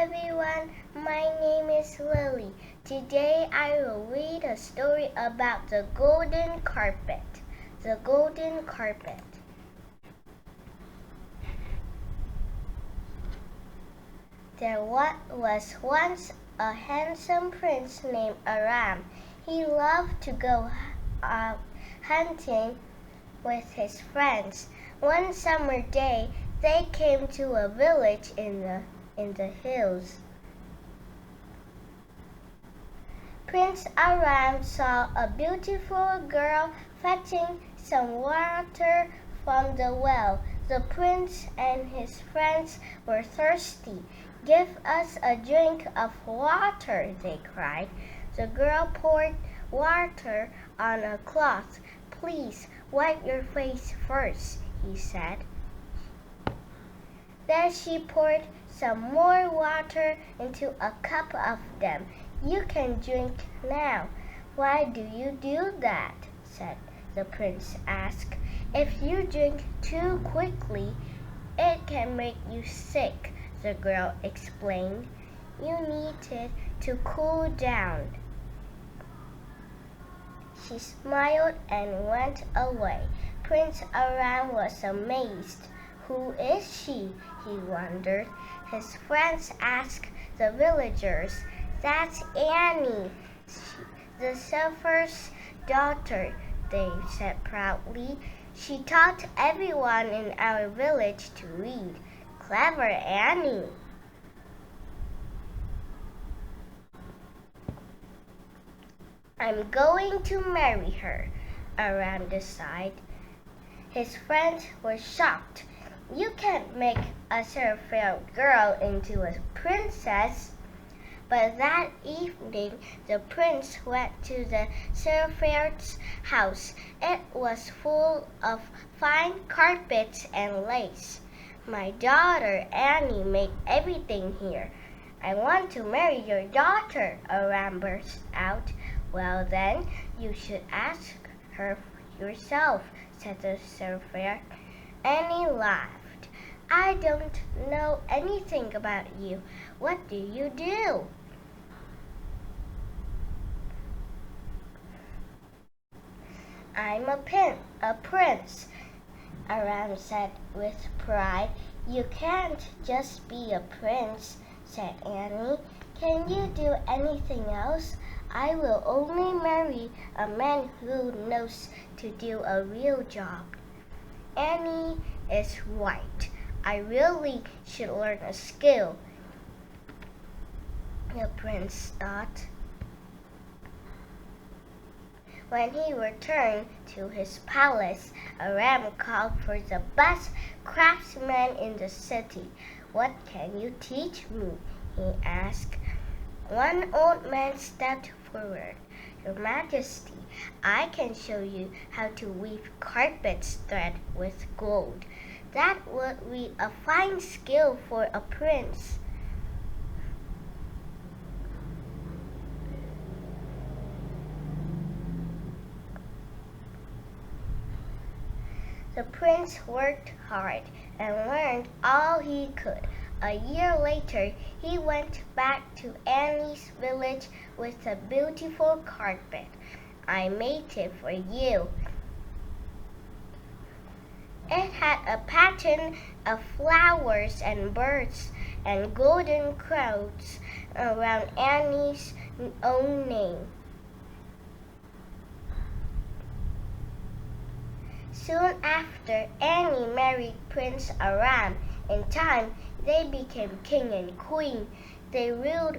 everyone, my name is Lily. Today I will read a story about the golden carpet. The golden carpet. There was once a handsome prince named Aram. He loved to go out hunting with his friends. One summer day, they came to a village in the hills. Prince Aram saw a beautiful girl fetching some water from the well. The prince and his friends were thirsty. "Give us a drink of water," they cried. The girl poured water on a cloth. "Please wipe your face first," he said. Then she poured some more water into a cup of them. "You can drink now." "Why do you do that?" said the prince asked. "If you drink too quickly, it can make you sick," the girl explained. "You need it to cool down." She smiled and went away. Prince Aram was amazed. "Who is she?" he wondered. His friends asked the villagers. "That's Annie, the shepherd's daughter," they said proudly. "She taught everyone in our village to read." "Clever Annie." "I'm going to marry her," Aram decided. His friends were shocked. "You can't make a shepherd girl into a princess." But that evening, the prince went to the shepherd's house. It was full of fine carpets and lace. "My daughter Annie made everything here." "I want to marry your daughter," Aram burst out. "Well then, you should ask her yourself," said the shepherd. Annie laughed. "I don't know anything about you. What do you do?" "I'm a prince," Aram said with pride. "You can't just be a prince," said Annie. "Can you do anything else?" "I will only marry a man who knows to do a real job." "Annie is right. I really should learn a skill," the prince thought. When he returned to his palace, Aram called for the best craftsmen in the city. "What can you teach me?" he asked. One old man stepped forward. "Your Majesty, I can show you how to weave carpets thread with gold. That would be a fine skill for a prince." The prince worked hard and learned all he could. A year later, he went back to Annie's village with a beautiful carpet. "I made it for you." It had a pattern of flowers and birds and golden crowns around Annie's own name. Soon after, Annie married Prince Aram. In time, they became king and queen. They ruled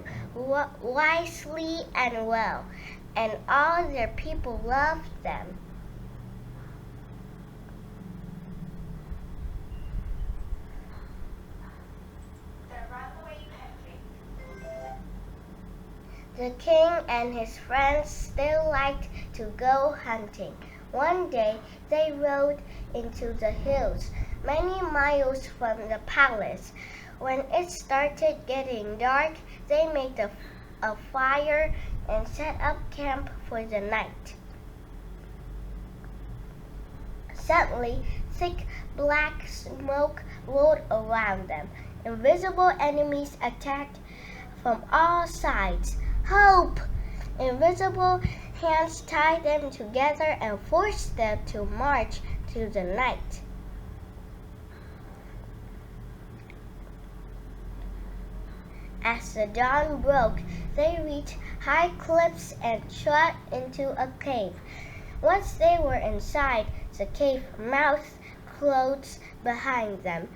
wisely and well, and all their people loved them. The king and his friends still liked to go hunting. One day, they rode into the hills, many miles from the palace. When it started getting dark, they made a fire and set up camp for the night. Suddenly, thick black smoke rolled around them. Invisible enemies attacked from all sides. Help! Invisible hands tied them together and forced them to march through the night. As the dawn broke, they reached high cliffs and trod into a cave. Once they were inside, the cave mouth closed behind them.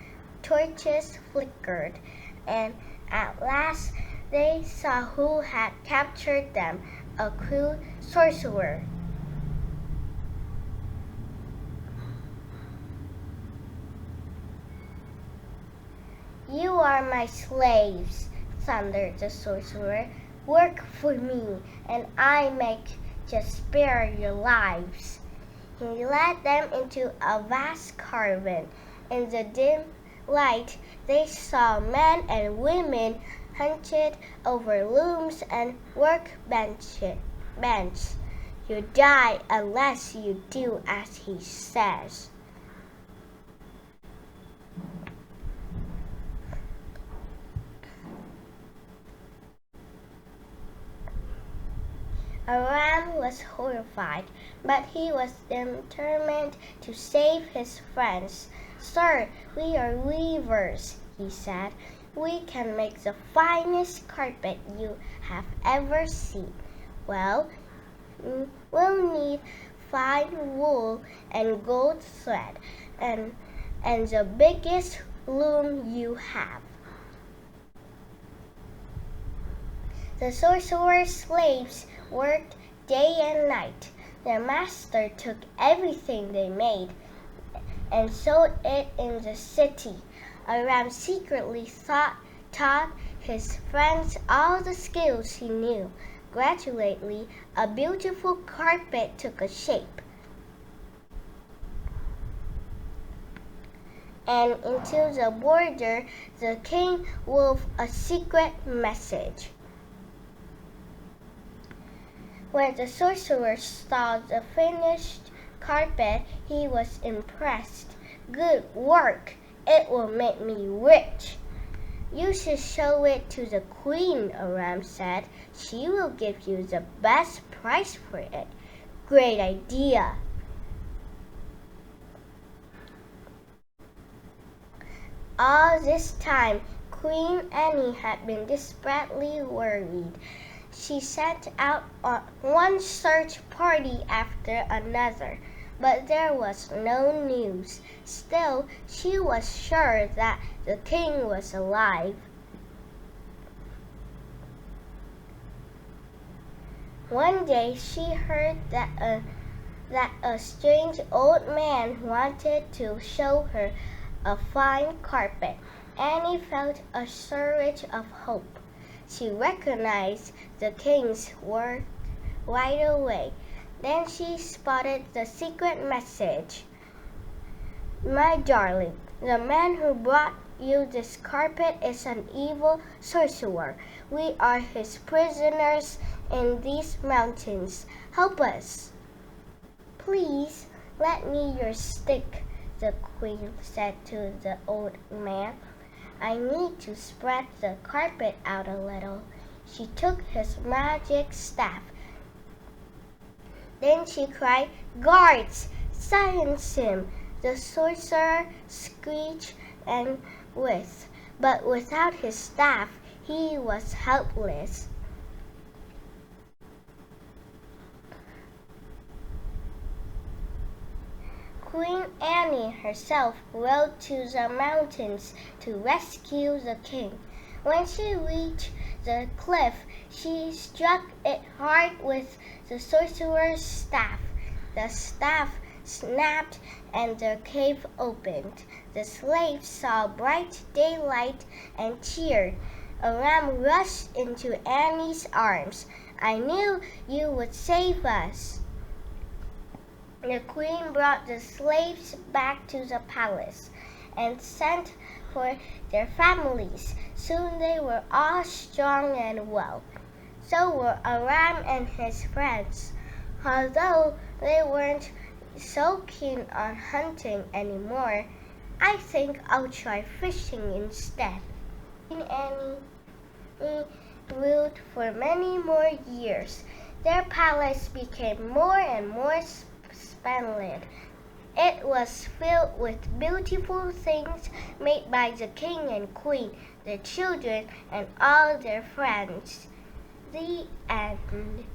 Torches flickered, and at last they saw who had captured them, a cruel sorcerer. You are my slaves, thundered the sorcerer. Work for me, and I may just spare your lives. He led them into a vast cavern. In the dim light, they saw men and women hunched over looms and workbenches. You die unless you do as he says. Aram was horrified, but he was determined to save his friends. Sir, we are weavers, he said. We can make the finest carpet you have ever seen. Well, we'll need fine wool and gold thread and the biggest loom you have. The sorcerer's slaves worked day and night. Their master took everything they made and sold it in the city. Aram secretly taught his friends all the skills he knew. Gradually, a beautiful carpet took a shape. And into the border, the king wove a secret message. When the sorcerer saw the finished carpet, he was impressed. Good work! It will make me rich. You should show it to the queen, Aram said. She will give you the best price for it. Great idea. All this time, Queen Annie had been desperately worried. She sent out one search party after another, but there was no news. Still, she was sure that the king was alive. One day she heard that a strange old man wanted to show her a fine carpet. Annie felt a surge of hope. She recognized the king's word right away. Then she spotted the secret message. My darling, the man who brought you this carpet is an evil sorcerer. We are his prisoners in these mountains. Help us. Please let me your stick, the queen said to the old man. I need to spread the carpet out a little. She took his magic staff. Then she cried, Guards, silence him! The sorcerer screeched but without his staff, he was helpless. Queen Annie herself rode to the mountains to rescue the king. When she reached the cliff, she struck it hard with the sorcerer's staff. The staff snapped and the cave opened. The slaves saw bright daylight and cheered. Aram rushed into Annie's arms. I knew you would save us. The queen brought the slaves back to the palace and sent for their families. Soon they were all strong and well. So were Aram and his friends. Although they weren't so keen on hunting anymore, I think I'll try fishing instead. Queen Annie ruled for many more years. Their palace became more and more splendid. It was filled with beautiful things made by the king and queen, the children, and all their friends. The end.